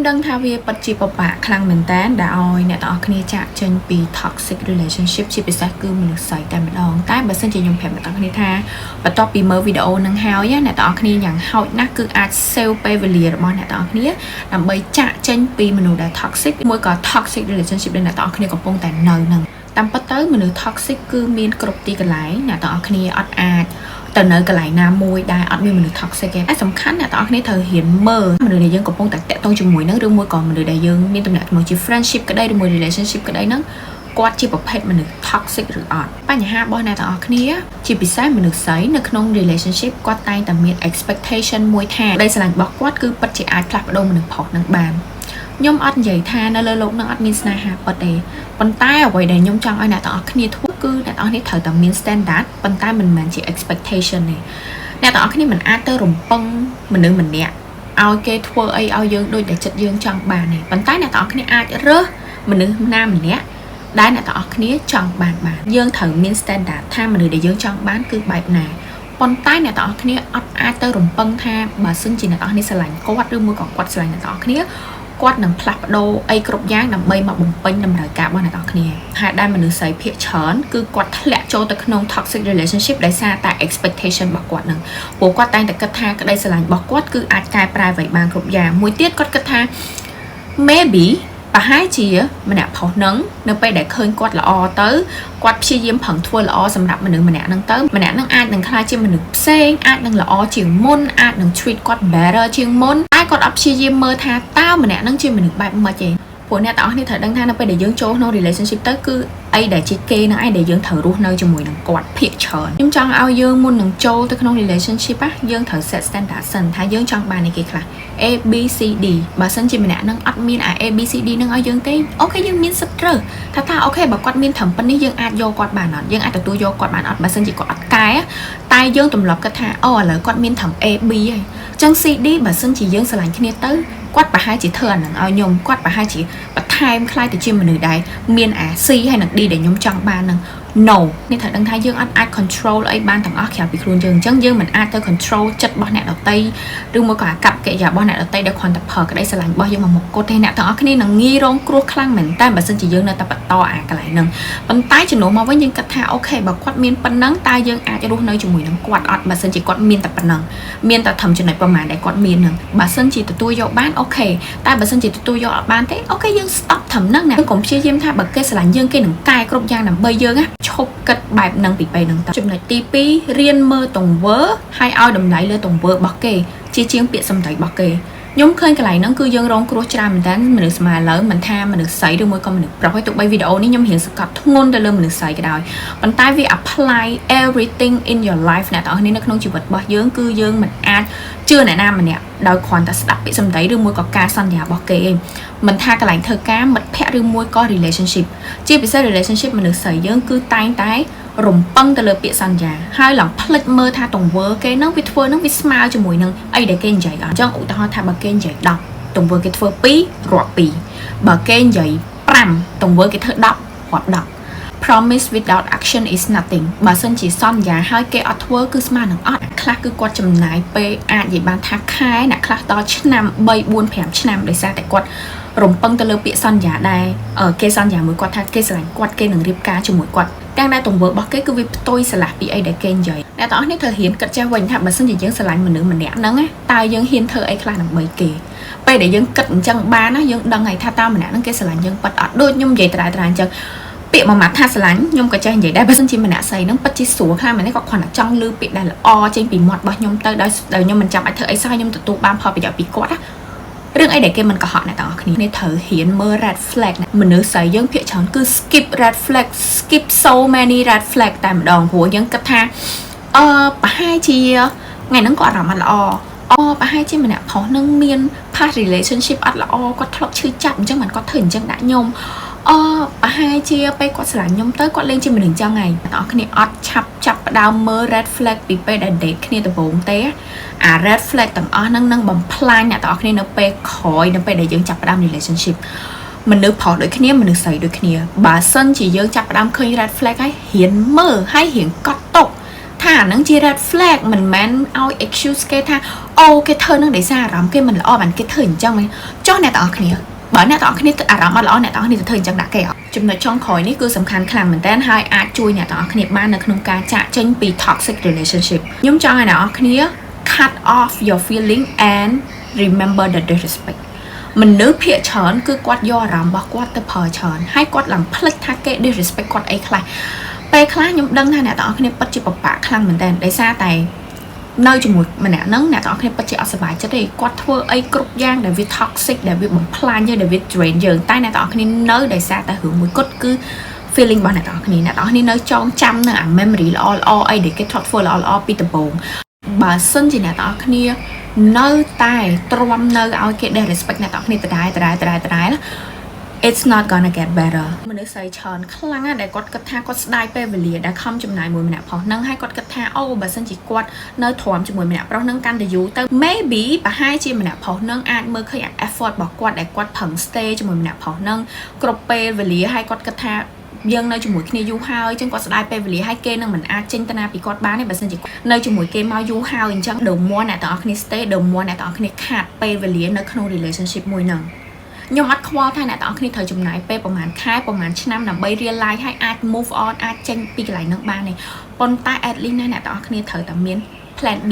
ដឹងថាវាពិតជាពិបាកខ្លាំងមែនតើដែលឲ្យអ្នកទាំងអស់គ្នាចាកចេញពី toxic relationship ជាពិសេសគឺមនុស្សស្រីតែម្ដងតែបើសិនជាខ្ញុំប្រាប់អ្នកទាំងអស់គ្នាថាបន្ទាប់ពីមើលវីដេអូនឹងហើយអ្នកទាំងអស់គ្នាយ៉ាងហោចណាស់គឺអាច save ពេលវេលារបស់អ្នកទាំងអស់គ្នាដើម្បីចាកចេញពីមនុស្សដែល toxic មួយក៏ toxic relationship ដែលអ្នកទាំងអស់គ្នាកំពុងតែនៅនឹងតាមពិតទៅមនុស្ស toxic គឺមានគ្រប់ទីកន្លែងអ្នកទាំងអស់គ្នាអត់អាចទៅនៅកន្លែងណាមួយដែលអត់មានមនុស្ស toxic ទេតែសំខាន់អ្នកទាំងអស់គ្នាត្រូវរៀនមើលមនុស្សដែលយើងកំពុងតែតាក់ទងជាមួយនឹងឬមួយក៏មនុស្សដែលយើងមានទំនាក់ទំនងជា friendship ក្តីឬមួយ relationship ក្តីហ្នឹងគាត់ជាប្រភេទមនុស្ស toxic ឬអត់បញ្ហារបស់អ្នកទាំងអស់គ្នាជាពិសេសមនុស្សស្រីនៅក្នុង relationship គាត់តែងតែមាន expectation មួយថាក្តីស្រឡាញ់របស់គាត់គឺពិតជាអាចផ្លាស់ប្ដូរមនុស្សផុសនឹងបានខ្ញុំអត់និយាយថានៅលើโลกនឹងអត់មានស្នេហាពិតទេប៉ុន្តែអ្វីដែលខ្ញុំចង់ឲ្យអ្នកទាំងអស់គ្នាធ្វើគឺអ្នកទាំងអស់គ្នាត្រូវតែមាន standard ប៉ុន្តែមិនមែនជា expectation ទេអ្នកទាំងអស់គ្នាមិនអាចទៅរំពឹងមនុស្សម្នាក់ឲ្យគេធ្វើអីឲ្យយើងដូចតែចិត្តយើងចង់បានទេប៉ុន្តែអ្នកទាំងអស់គ្នាអាចរើសមនុស្សណាម្នាក់ដែលអ្នកទាំងអស់គ្នាចង់បានយើងត្រូវមាន standard ថាមនុស្សដែលយើងចង់បានគឺបែបណាប៉ុន្តែអ្នកទាំងអស់គ្នាអត់អាចទៅរំពឹងថាបើសិនជាអ្នកទាំងអស់គ្នាស្រឡាញ់គាត់ឬមួយក៏គាត់ស្រឡាញ់អ្នកទាំងអស់គ្នាគាត់នឹងផ្លាស់ប្ដូរអីគ្រប់យ៉ាងដើម្បីមកបំពេញតម្រូវការរបស់អ្នកទាំងគ្នាហើយដែលមនុស្សស្រីភាគច្រើនគឺគាត់ធ្លាក់ចូលទៅក្នុង toxic relationship ដោយសារតែ expectation របស់គាត់នឹងព្រោះគាត់តែងតែគិតថាក្តីស្រឡាញ់របស់គាត់គឺអាចកែប្រែអ្វីបានគ្រប់យ៉ាងមួយទៀតគាត់គិតថា maybe ប្រហែលជាម្នាក់ផុសនឹងនៅពេលដែលឃើញគាត់ល្អទៅគាត់ព្យាយាមប្រឹងធ្វើល្អសម្រាប់មនុស្សម្នាក់នឹងទៅម្នាក់នឹងអាចនឹងខ្លាចជាមនុស្សផ្សេងអាចនឹងល្អជាងមុនអាចនឹង treat គាត់ better ជាងមុនតែគាត់អត់ព្យាយាមមើលថាតើម្នាក់នឹងជាមនុស្សបែបម៉េចទេព្រោះអ្នកទាំងអស់គ្នាត្រូវដឹងថានៅពេលដែលយើងចូលក្នុង relationship ទៅគឺអីដែលជាគេនឹងឯងដែលយើងត្រូវរស់នៅជាមួយនឹងគាត់ភាគច្រើនខ្ញុំចង់ឲ្យយើងមុននឹងចូលទៅក្នុង relationship យើងត្រូវ set standard សិនថាយើងចង់បានអីគេខ្លះ A B C D បើសិនជាម្នាក់នឹងអត់មាន A B C D នឹងឲ្យយើងទេអូខេយើងមានសិទ្ធិរើថាអូខេបើគាត់មានត្រឹមប៉ុណ្នេះយើងអាចយកគាត់បានអត់យើងអាចទទួលយកគាត់បានអត់បើសិនជាគាត់អត់កែតែយើងទម្លាប់គិតថាអូឥឡូវគាត់មានត្រឹម A B ហើយចឹង C D បើសិនជាយើងស្រឡាញ់គ្នាទៅគាត់ប្រហែលជាធ្វើអានឹងឲ្យខ្ញុំគាត់ប្រហែលជាបន្ថែមខ្លាយទៅជាមនុស្សដែលមានអា C ហើយនឹង D ដែលខ្ញុំចង់បាននឹង no នេះត្រូវដឹងថាយើងអត់អាច control អីបានទាំងអស់ក្រៅពីខ្លួនយើងអញ្ចឹងយើងមិនអាចទៅ control ចិត្តរបស់អ្នកដទៃឬមកក៏អាកប្បកិរិយារបស់អ្នកដទៃដែលគ្រាន់តែប្រើក្តីស្រឡាញ់របស់យើងមកមុខគត់ទេអ្នកទាំងអស់គ្នានឹងងាយរងគ្រោះខ្លាំងមែនតើបើសិនជាយើងនៅតែបន្តអាកន្លែងហ្នឹងប៉ុន្តែជំនួសមកវិញយើងគិតថាអូខេបើគាត់មានប៉ុណ្ណឹងតើយើងអាចរស់នៅជាមួយនឹងគាត់អត់បើសិនជាគាត់មានតែប៉ុណ្ណឹងមានតែត្រឹមចំណុចប្រមាណដែលគាត់មានហ្នឹងបើសិនជាទទួលយកបានអូខេតែបើសិនជាទទួលយកអត់បានទេអូខេយើង stop ត្រឹមហ្នឹងណាកុំព្យាយាមថាបើគេស្រឡាញ់យើងគេនឹងកែគ្រប់យ៉ាងដើម្បីយើងណាឈប់គិតបែបហ្នឹងពីពេលហ្នឹងតើចំណុចទី2រៀនមើលទង្វើហើយឲ្យតម្លៃលើទង្វើរបស់គេជាជាងពាក្យសម្ដីរបស់គេខ្ញុំឃើញកន្លែងហ្នឹងគឺយើងរងគ្រោះច្រើនមែនតើមនុស្សស្មើឥឡូវមិនថាមនុស្សស្រីឬមួយក៏មនុស្សប្រុសហើយទោះបីវីដេអូនេះខ្ញុំរៀនសកាត់ធ្ងន់ទៅលើមនុស្សស្រីក៏ដោយប៉ុន្តែវា apply everything in your life អ្នកទាំងអស់គ្នានៅក្នុងជីវិតរបស់យើងគឺយើងមិនអាចជឿអ្នកណាម្នាក់ដោយគ្រាន់តែស្ដាប់ពាក្យសម្ដីឬមួយក៏ការសន្យារបស់គេឯងមិនថាកន្លែងធ្វើការមិត្តភ័ក្តិឬមួយក៏ relationship ជាពិសេស relationship មនុស្សស្រីយើងគឺតែងតែរំពឹងទៅលើពាក្យសន្យាហើយឡើងផ្លិចមើលថាទង្វើគេនឹងវាធ្វើនឹងវាស្មើជាមួយនឹងអីដែលគេនិយាយអញ្ចឹងឧទាហរណ៍ថាបើគេនិយាយ10ទង្វើគេធ្វើ2រាប់2បើគេនិយាយ5ទង្វើគេធ្វើ10រាប់10 promise without action is nothing បើសិនជាសន្យាហើយគេអត់ធ្វើគឺស្មើនឹងអត់ខ្លះគឺគាត់ចំណាយពេលអាចនិយាយបានថាខែអ្នកខ្លះដល់ឆ្នាំ3 4 5ឆ្នាំដោយសារតែគាត់រំពឹងទៅលើពាក្យសន្យាដែរគេសន្យាមួយគាត់ថាគេស្រឡាញ់គាត់គេនឹងរៀបការជាមួយគាត់ទាំងដែលទង្វើរបស់គេគឺវាផ្ទុយស្រឡះពីអីដែលគេនិយាយអ្នកទាំងអស់នេះត្រូវហ៊ានគិតចេះវិញថាបើសិនជាយើងស្រឡាញ់មនុស្សម្នាក់ហ្នឹងតើយើងហ៊ានធ្វើអីខ្លះដើម្បីគេពេលដែលយើងគិតអញ្ចឹងបានណាយើងដឹងហើយថាតើម្នាក់ហ្នឹងគេស្រឡាញ់យើងប៉ិតអត់ដូចខ្ញុំនិយាយត្រាអញ្ចឹងពាក្យមួយម៉ាត់ថាស្រឡាញ់ខ្ញុំក៏ចេះនិយាយដែរបើសិនជាម្នាក់ស្រីហ្នឹងពិតជាស្រួលខ្លាំងមែនទេគាត់គ្រាន់តែចង់ឮពាក្យដែលល្អចេញពីមាត់របស់ខ្ញុំទៅដោយខ្ញុំមិនចាំបាច់ធ្វើអីសោះខ្ញុំទទួលបានផលប្រយោជន៍ពីគាត់ណារឿងអីដែលគេមិនកុហកអ្នកទាំងអស់គ្នាត្រូវហ៊ានមើល red flag មនុស្សស្រីយើងភាគច្រើនគឺ skip red flag skip so many red flag តែម្ដងព្រោះយើងគិតថាប្រហែលជាថ្ងៃហ្នឹងគាត់អារម្មណ៍អត់ល្អប្រហែលជាម្នាក់ប្រុសនឹងមាន past relationship អត់ល្អគាត់ធ្លាប់ឈឺចាប់អញ្ចឹងមិនគាត់ធ្វើអញ្ចឹងដាក់ខ្ញុំប្រហែលជាពេលគាត់ស្រឡាញ់ខ្ញុំទៅគាត់លេងជាមនុស្សអញ្ចឹងហើយអ្នកទាំងអស់គ្នាអត់ឆាប់ចាប់ផ្ដើមមើល red flag ពីពេលដែល date គ្នាដំបូងទេអា red flag ទាំងអស់ហ្នឹងនឹងបំផ្លាញអ្នកទាំងអស់គ្នានៅពេលក្រោយនៅពេលដែលយើងចាប់ផ្ដើម relationship មនុស្សប្រុសដូចគ្នាមនុស្សស្រីដូចគ្នាបើសិនជាយើងចាប់ផ្ដើមឃើញ red flag ហើយហ៊ានមើលហើយហ៊ានកត់ទុកថាអាហ្នឹងជា red flag មិនមែនឲ្យ excuse គេថា ô cái thơ nó để xa rắm cái mình lo bản cái thơ trong mình cho nè tao kia bởi nè tao kia tự rắm mà lo nè tao kia thơ trong đã kẹo chúng nó trong khói ní cứสำคัญขนาดเหมือนแต่haiอาจุยเนี่ยตอนนี้บ้านในขนมการจะเช่นปี toxic relationship ยุ่งจังไงนะอันนี้ cut off your feeling and remember the disrespect มันนึกเพียเฉินคือกัดย่อรำบอกกัดแต่พอเฉินให้กัดหลังพลิกทักเกะ disrespect กัดไอ้ใครไปคลายุ่งดังท่านเนี่ยตอนนี้ปัจจุบันปะคลั่งเหมือนแต่ได้ซาแต่nơi chung một mình nè nâng nè tao khi bắt chị ở sân bay cho đây quát thưa ấy cục giang để viết toxic để viết bằng plan như để viết drain dường tay nè tao khi nơi để xa ta hưởng một cốt cứ feeling bằng nè tao khi nè tao khi nơi trong trăm nè memory là all ấy để cái thoughtful là all Peter Bone bà xin chị nè tao khi nơi tay trôm nơi ao cái để respect nè tao khi từ đài đó it's not gonna get better มันได้ใส่ช้อนครั้งอ่ะได้กดกระทะกดได้ไปเวลีได้คำจำนายมวยมันพอนั่งให้กดกระทะโอ้บัดสันจิกวดเนื้อถวมจมูกมันเพราะนั่งกันแต่อยู่แต่ maybe ปะให้จีมันพอนั่งอาจมือขยัน effort บอกกวดได้กวดผัง stay จมูกมันพอนั่งกรบไปเวลีให้กดกระทะยังในจมูกขี้ยูฮาวจังกวดได้ไปเวลีให้เกนั่งเหมือนอาจจินตนาปีกวดบ้านในบัดสันจิในจมูกเกมายูฮาวจังเดิมมัวเนี่ยต่อขี้ stay เดิมมัวเนี่ยต่อขี้ขาดไปเวลีในขนม relationship มวยหนึ่งยอมอัดควอลท่านไหนตอนนี้เธอจำนายไปประมาณค่ายประมาณชั้นนำใบเรียนไลน์ให้อาจ move on อาจเจนปีกไหลนักบ้านในปนตาแอดลินนั่นแหละตอนนี้เธอแต่เมียน plan B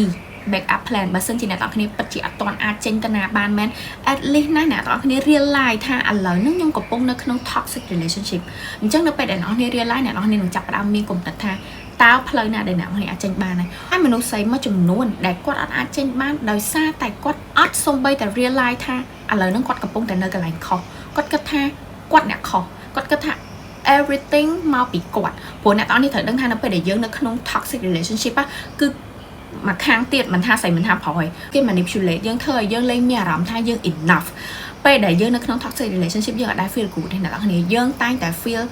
backup plan บัสเซนจีน่ะตอนนี้ปัจจัยตอนอาจเจนตนาบ้านแมนแอดลินนั่นแหละตอนนี้เรียนไลน์ท่าอันเลยนึกยงกับปงนึกน้อง toxic relationship จังนึกไปแต่น้องนี่เรียนไลน์เนี่ยน้องนี่หนูจับเรามีกลุ่มตัดท่าตาเพลินน่ะได้หนักให้อาจารย์บ้านเลยให้มนุษย์ใส่มาจำนวนได้กดอาจารย์บ้านโดยซาแต่กดอัดส่งไปแต่เรียนไลน์ท่าอะไรนั่งกดกับปงแต่เนยกับไหลคอกดกระทะกดเนี่ยคอกดกระทะ everything มาปีกดพวกเนี่ยตอนนี้เธอตั้งท่านับไปได้เยอะนะขนม toxic relationship อะคือมาค้างเตียดมันท่าใส่มันท่าพอยก็ manipulate ยังเธอยังเลยมีอารมณ์ท่ายัง enough ไปได้เยอะนะขนม toxic relationship ยังได้ feel good เนี่ยตอนนี้ยังตั้งแต่ feel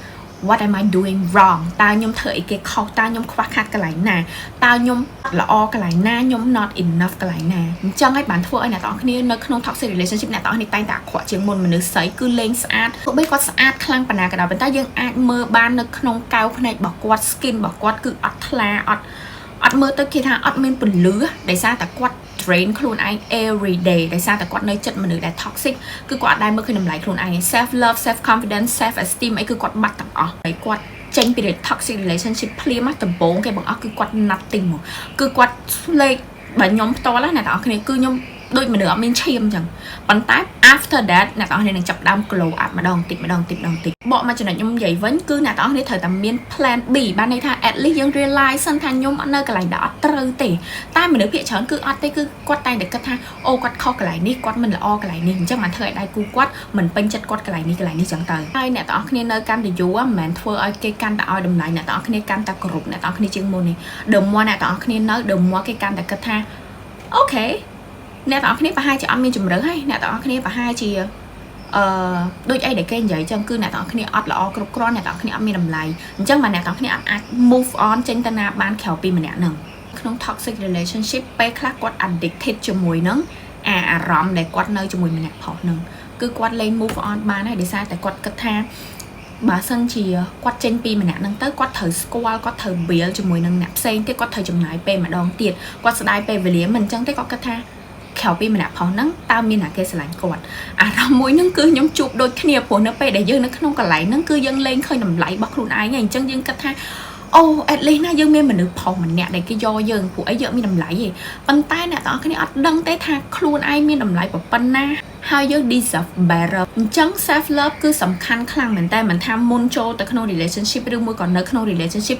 what am I doing wrong ตาnhom thời cái khâu ta nhom khoác khát cái lại nè ta nhom là o cái lại na nhom not enough cái lại nè chẳng hay bản thua anh là tao khi nó không toxic relationship này tao thì tay tạ khỏa trường môn mà nữ sấy cứ lên sát tụi bây có sát khăng bản nào cái đó bên ta dương ai mơ ban nó không cao cái này bỏ quạt skin bỏ quạt cứ ọt la ọt mơ tới khi tha ọt men bẩn lứa để ra tạ quạt drain ខ្លួនឯង every day ដោយសារតែគាត់នៅចិត្តមនុស្សដែល toxic គឺគាត់ដែរមើលឃើញតម្លៃខ្លួនឯង self love self confidence self esteem អីគឺគាត់បាត់ទាំងអស់ហើយគាត់ចេញពី toxic relationship ភ្លាមដំបូងគេបង្អស់គឺគាត់ nothing មកគឺគាត់លេខបើខ្ញុំផ្ទាល់ណាអ្នកនរគ្នាគឺខ្ញុំដូចមនុស្សអត់មានឈាមអញ្ចឹងប៉ុន្តែ after that អ្នកនរគ្នានឹងចាប់ដើម glow up ម្ដងតិចម្ដងបកមកចំណុចខ្ញុំនិយាយវិញគឺអ្នកនរគ្នាត្រូវតែមាន plan B បានន័យថា at least យើង realize សិនថាខ្ញុំអត់នៅកន្លែងដែលអត់ត្រូវទេតែមនុស្សភាគច្រើនគឺអត់ទេគឺគាត់តែងតែគិតថាអូគាត់ខុសកន្លែងនេះគាត់មិនល្អកន្លែងនេះអញ្ចឹងបានធ្វើឲ្យដៃគូគាត់មិនពេញចិត្តគាត់កន្លែងនេះអញ្ចឹងទៅហើយអ្នកនរគ្នានៅកាន់តែយូរមិនមែនធ្វើឲ្យគេកាន់តែឲ្យតម្លៃអ្នកនរគ្នាកាន់តែគ្រប់អ្នកនរគ្នាជាងមុននេះដើមមកអ្នកនរគ្នានៅដើមមកគេកាន់តែគិតថាអូខេអ្នកទាំងអស់គ្នាប្រហែលជាអត់មានជំរឿហើយអ្នកទាំងអស់គ្នាប្រហែលជាដូចអីដែលគេនិយាយចឹងគឺអ្នកទាំងអស់គ្នាអត់ល្អគ្រប់គ្រាន់អ្នកទាំងអស់គ្នាអត់មានតម្លៃអញ្ចឹងបាទអ្នកទាំងអស់គ្នាអាច move on ចេញទៅណាបានក្រៅពីម្នាក់ហ្នឹងក្នុង toxic relationship ពេលខ្លះគាត់ addicted ជាមួយនឹងអារម្មណ៍ដែលគាត់នៅជាមួយម្នាក់ផុសហ្នឹងគឺគាត់លែង move on បានហើយដោយសារតែគាត់គិតថាបើសិនជាគាត់ចេញពីម្នាក់ហ្នឹងទៅគាត់ត្រូវស្គាល់គាត់ត្រូវ build ជាមួយនឹងអ្នកផ្សេងទៀតគាត់ត្រូវចំណាយពេលម្ដងទៀតគាត់ស្ដាយពេលវេលាមិនអញ្ចឹងទេគាត់គិតថាក្រៅពីម្នាក់ផុសហ្នឹងតើមានអ្នកគេស្រឡាញ់គាត់អារម្មណ៍មួយហ្នឹងគឺខ្ញុំជួបដូចគ្នាព្រោះនៅពេលដែលយើងនៅក្នុងកន្លែងហ្នឹងគឺយើងលែងឃើញតម្លៃរបស់ខ្លួនឯងហើយអញ្ចឹងយើងគិតថាអូ at least ណាយើងមានមនុស្សផុសម្នាក់ដែលគេយកយើងព្រោះអីយើងមានតម្លៃទេប៉ុន្តែអ្នកទាំងអស់គ្នាអត់ដឹងទេថាខ្លួនឯងមានតម្លៃប៉ុណ្ណាហើយយើង deserve better អញ្ចឹង self love គឺសំខាន់ខ្លាំងមែនតើមិនថាមុនចូលទៅក្នុង relationship ឬមួយក៏នៅក្នុង relationship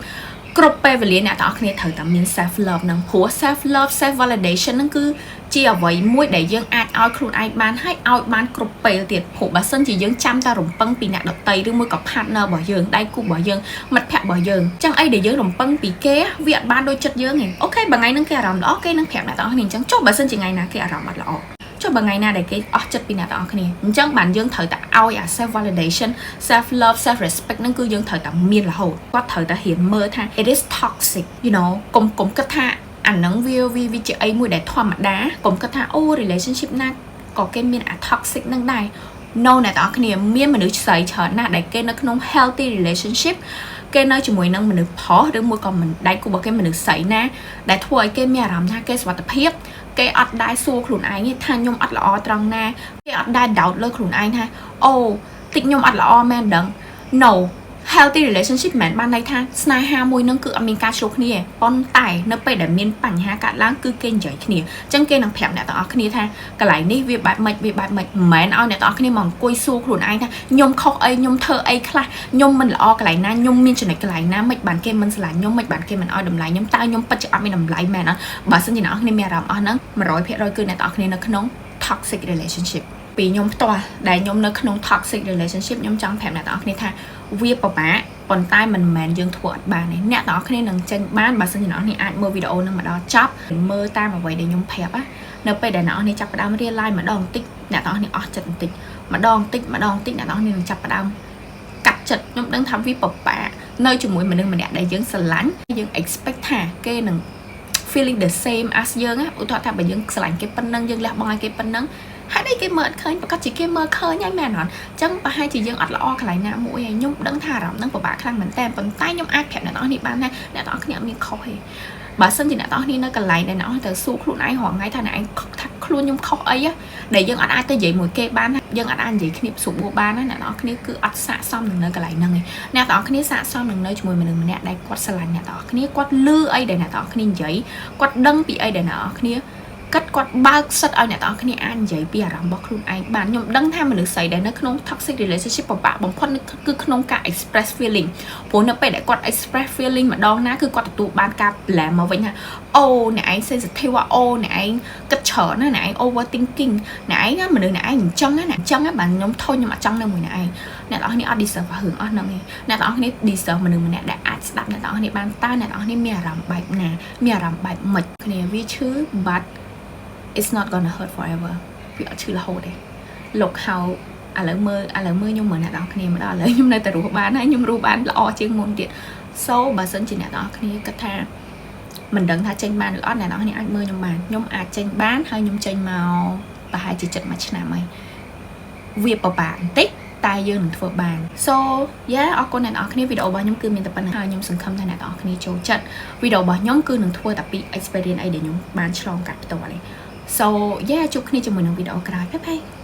គ្រប់ពេលវេលាអ្នកទាំងអស់គ្នាត្រូវតែមាន self love ហ្នឹងព្រោះ self love self validation ហ្នឹងគឺជាអ្វីមួយដែលយើងអាចឲ្យខ្លួនឯងបានហើយឲ្យបានគ្រប់ពេលទៀតព្រោះបើសិនជាយើងចាំតែរំពឹងពីអ្នកដទៃឬមួយក៏ partner របស់យើងដៃគូរបស់យើងមិត្តភក្តិរបស់យើងអញ្ចឹងអីដែលយើងរំពឹងពីគេវាអត់បានដូចចិត្តយើងទេអូខេបើថ្ងៃហ្នឹងគេអារម្មណ៍ល្អគេនឹងប្រាប់អ្នកទាំងអស់គ្នាអញ្ចឹងចុះបើសិនជាថ្ងៃណាគេអារម្មណ៍អត់ល្អចុះបើថ្ងៃណាដែលគេអស់ចិត្តពីអ្នកទាំងអស់គ្នាអញ្ចឹងបានយើងត្រូវតែឲ្យអា self validation self love self respect ហ្នឹងគឺយើងត្រូវតែមានរហូតគាត់ត្រូវតែហ៊ានមើលថា it is toxic you know កុំគិតថាអាហ្នឹងវាជាអីមួយដែលធម្មតាកុំគិតថាអូ relationship ណាក៏គេមានអា toxic ហ្នឹងដែរ no អ្នកទាំងអស់គ្នាមានមនុស្សស្រីច្រើនណាស់ដែលគេនៅក្នុង healthy relationship គេនៅជាមួយនឹងមនុស្សផុសឬមួយក៏មិនដៃគូរបស់គេមនុស្សស្រីណាដែលធ្វើឲ្យគេមានអារម្មណ៍ថាគេសុខភាព គេអត់ដែរសួរខ្លួនឯងទេថាខ្ញុំអត់ល្អត្រង់ណាគេអត់ដែរ doubt លើខ្លួនឯងថាអូតិចខ្ញុំអត់ល្អមែនដឹង no healthy relationship មិនបានន័យថាស្នេហាមួយនឹងគឺអត់មានការឆ្លោះគ្នាប៉ុន្តែនៅពេលដែលមានបញ្ហាកើតឡើងគឺគេនិយាយគ្នាអញ្ចឹងគេនឹងប្រាប់អ្នកទាំងអស់គ្នាថាកន្លែងនេះវាបែបម៉េចវាបែបម៉េចមិនមែនឲ្យអ្នកទាំងអស់គ្នាមកអង្គុយសួរខ្លួនឯងថាខ្ញុំខុសអីខ្ញុំធ្វើអីខ្លះខ្ញុំមិនល្អកន្លែងណាខ្ញុំមានចំណុចកន្លែងណាមិនបានគេមិនស្រឡាញ់ខ្ញុំមិនបានគេមិនឲ្យតម្លៃខ្ញុំតើខ្ញុំពិតជាអត់មានតម្លៃមែនអត់បើសិនជាអ្នកទាំងអស់គ្នាមានអារម្មណ៍អស់ហ្នឹង 100% គឺអ្នកទាំងអស់គ្នានៅក្នុង toxic relationship ពីខ្ញុំផ្ទាល់ដែលខ្ញុំនៅក្នុង toxic relationship ខ្ញុំចង់ប្រាប់អ្នកទាំងអស់គ្នាថាវាពិបាកប៉ុន្តែមិនមែនយើងធ្វើអត់បានទេអ្នកទាំងអស់គ្នានឹងចេញបានបើសិនជាអ្នកទាំងអស់គ្នាអាចមើលវីដេអូនឹងមកដល់ចប់មើលតាមអ្វីដែលខ្ញុំប្រាប់ណានៅពេលដែលអ្នកទាំងអស់គ្នាចាប់ផ្ដើមរៀន live ម្ដងបន្តិចអ្នកទាំងអស់គ្នាអស់ចិត្តបន្តិចម្ដងបន្តិចម្ដងបន្តិចអ្នកទាំងអស់គ្នានឹងចាប់ផ្ដើមកាត់ចិត្តខ្ញុំដឹងថាវាពិបាកនៅជាមួយមនុស្សម្នាក់ដែលយើងស្រឡាញ់យើង expect ថាគេនឹង feeling the same as យើងណាឧទាហរណ៍ថាបើយើងស្រឡាញ់គេប៉ុណ្ណឹងយើងលះបង់ឲ្យគេប៉ុណ្ណឹងហើយនេះគេមើលឃើញប្រកាសជាគេមើលឃើញហើយមែនអត់អញ្ចឹងប្រហែលជាយើងអត់ល្អកន្លែងណាមួយហើយខ្ញុំដឹងថាអារម្មណ៍ហ្នឹងពិបាកខ្លាំងមែនតើប៉ុន្តែខ្ញុំអាចប្រាប់អ្នកនរនេះបានថាអ្នកនរគ្នាអត់មានខុសទេបើសិនជាអ្នកនរគ្នានៅកន្លែងដែលអ្នកនរទៅសួរខ្លួនឯងរាល់ថ្ងៃថាអ្នកឯងថាខ្លួនខ្ញុំខុសអីដែលយើងអត់អាចទៅនិយាយមួយគេបានយើងអត់អាចនិយាយគ្នាស្រួលបានណាអ្នកនរគ្នាគឺអត់ស័ក្តិសមនឹងនៅកន្លែងហ្នឹងឯងអ្នកនរគ្នាស័ក្តិសមនឹងនៅជាមួយមនុស្សម្នាក់ដែលគាត់ស្រឡាញ់អ្នកនរគ្នាគាត់លឺអីដែលអ្នកនរគ្នានិយាយគាត់ដឹងពីអីដែលអ្នកនរគ្នាគាត់បើកសិតឲ្យអ្នកទាំងអស់គ្នាអាចនិយាយពីអារម្មណ៍របស់ខ្លួនឯងបានខ្ញុំដឹងថាមនុស្សស្រីដែលនៅក្នុង toxic relationship ពិបាកបំផុតគឺក្នុងការ express feeling ព្រោះនៅពេលដែលគាត់ express feeling ម្ដងណាគឺគាត់ទទួលបានការ blame មកវិញថាអូអ្នកឯង sensitive អូអ្នកឯងគិតច្រើនណាអ្នកឯង overthinking អ្នកឯងមនុស្សអ្នកឯងអញ្ចឹងណាអ្នកអញ្ចឹងណាបាទខ្ញុំធុញខ្ញុំអត់ចង់នៅមួយអ្នកឯងអ្នកទាំងអស់គ្នាអត់ deserve រឿងអស់ហ្នឹងឯងអ្នកទាំងអស់គ្នា deserve មនុស្សម្នាក់ដែលអាចស្ដាប់អ្នកទាំងអស់គ្នាបានតើអ្នកទាំងអស់គ្នាមានអារម្មណ៍បែបណាមានអារម្មណ៍បែបម៉េចគ្នាវាឈឺបាត់it's not gonna hurt forever វាអត់ឈឺរហូតទេលោកហៅឥឡូវមើលខ្ញុំមើលអ្នកនរគ្នាម្ដងឥឡូវខ្ញុំនៅតែរស់បានហើយខ្ញុំរស់បានល្អជាងមុនទៀត so បើសិនជាអ្នកនរគ្នាគិតថាមិនដឹងថាចេញបានឬអត់អ្នកនរគ្នាអាចមើលខ្ញុំបានខ្ញុំអាចចេញបានហើយខ្ញុំចេញមកប្រហែលជា7 ឆ្នាំហើយវាពិបាកបន្តិចតែយើងនឹងធ្វើបាន so អរគុណអ្នកនរគ្នាវីដេអូរបស់ខ្ញុំគឺមានតែប៉ុណ្្នឹងហើយខ្ញុំសង្ឃឹមថាអ្នកនរគ្នាចូលចិត្តវីដេអូរបស់ខ្ញុំគឺនឹងធ្វើតែពី experience អីដែលខ្ញុំបានឆ្លងកាត់ផ្ទាល់ឯងSo ជួបគ្នាជាមួយនឹងវីដេអូក្រោយបាយបាយ